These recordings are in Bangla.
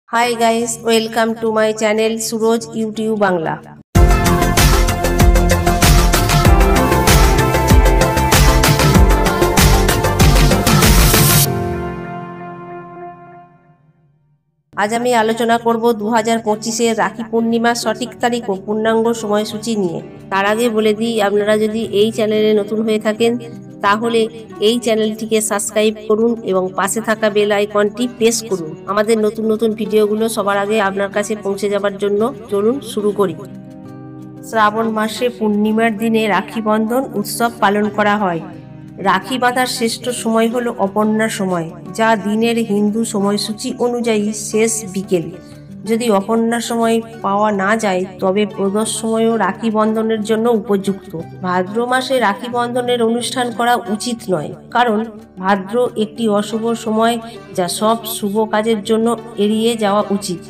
Hi guys, welcome to my channel Suroj YouTube Bangla. আজ আমি আলোচনা করব 2025-এর রাখি পূর্ণিমার সঠিক তারিখ ও পূর্ণাঙ্গ সময়সূচি নিয়ে। তার আগে বলে দিই, আপনারা যদি এই চ্যানেলে নতুন হয়ে থাকেন তাহলে এই চ্যানেলটিকে সাবস্ক্রাইব করুন এবং পাশে থাকা বেল আইকনটি প্রেস করুন আমাদের নতুন নতুন ভিডিওগুলো সবার আগে আপনার কাছে পৌঁছে যাবার জন্য। চলুন শুরু করি। শ্রাবণ মাসে পূর্ণিমার দিনে রাখি বন্ধন উৎসব পালন করা হয়। রাখি বাঁধার শ্রেষ্ঠ সময় হলো অপর্ণার সময়, যা দিনের হিন্দু সময়সূচি অনুযায়ী শেষ বিকেল। যদি অপর্ণার সময় পাওয়া না যায় তবে প্রদোষ সময়ও রাখি বন্ধনের জন্য উপযুক্ত। ভাদ্র মাসে রাখি বন্ধনের অনুষ্ঠান করা উচিত নয়, কারণ ভাদ্র একটি অশুভ সময়, যা সব শুভ কাজের জন্য এড়িয়ে যাওয়া উচিত।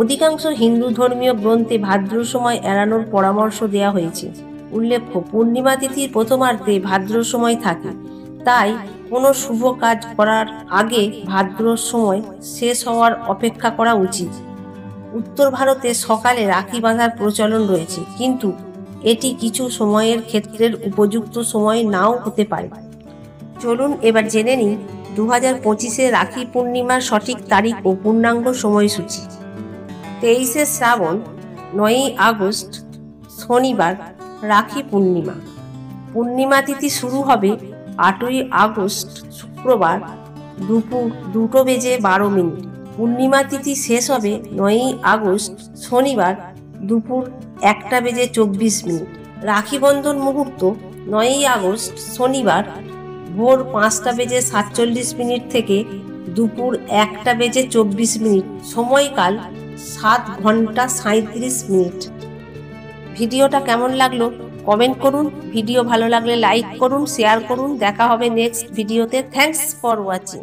অধিকাংশ হিন্দু ধর্মীয় গ্রন্থে ভাদ্র সময় এড়ানোর পরামর্শ দেওয়া হয়েছে। উল্লেখ্য, পূর্ণিমা তিথির প্রথমার্ধে ভাদ্র সময় থাকে, তাই কোনো শুভ কাজ করার আগে ভাদ্র সময় শেষ হওয়ার অপেক্ষা করা উচিত। উত্তর ভারতে সকালে রাখি বাঁধার প্রচলন রয়েছে, কিন্তু এটি কিছু সময়ের ক্ষেত্রের উপযুক্ত সময় নাও হতে পারে। চলুন এবার জেনে নিই 2025-এ রাখি পূর্ণিমার সঠিক তারিখ ও পূর্ণাঙ্গ সময়সূচি। 23শে শ্রাবণ, 9ই আগস্ট শনিবার রাখি পূর্ণিমা। পূর্ণিমা তিথি শুরু হবে 8ই আগস্ট শুক্রবার দুপুর 2:12। পূর্ণিমা তিথি শেষ হবে 9ই আগস্ট শনিবার দুপুর 1:24। রাখি বন্ধন মুহূর্ত 9ই আগস্ট শনিবার ভোর 5:47 থেকে দুপুর 1:24। সময়কাল 7 ঘন্টা 37 মিনিট। ভিডিওটা কেমন লাগলো কমেন্ট করুন। ভিডিও ভালো লাগলে লাইক করুন, শেয়ার করুন। দেখা হবে নেক্সট ভিডিওতে। Thanks for watching.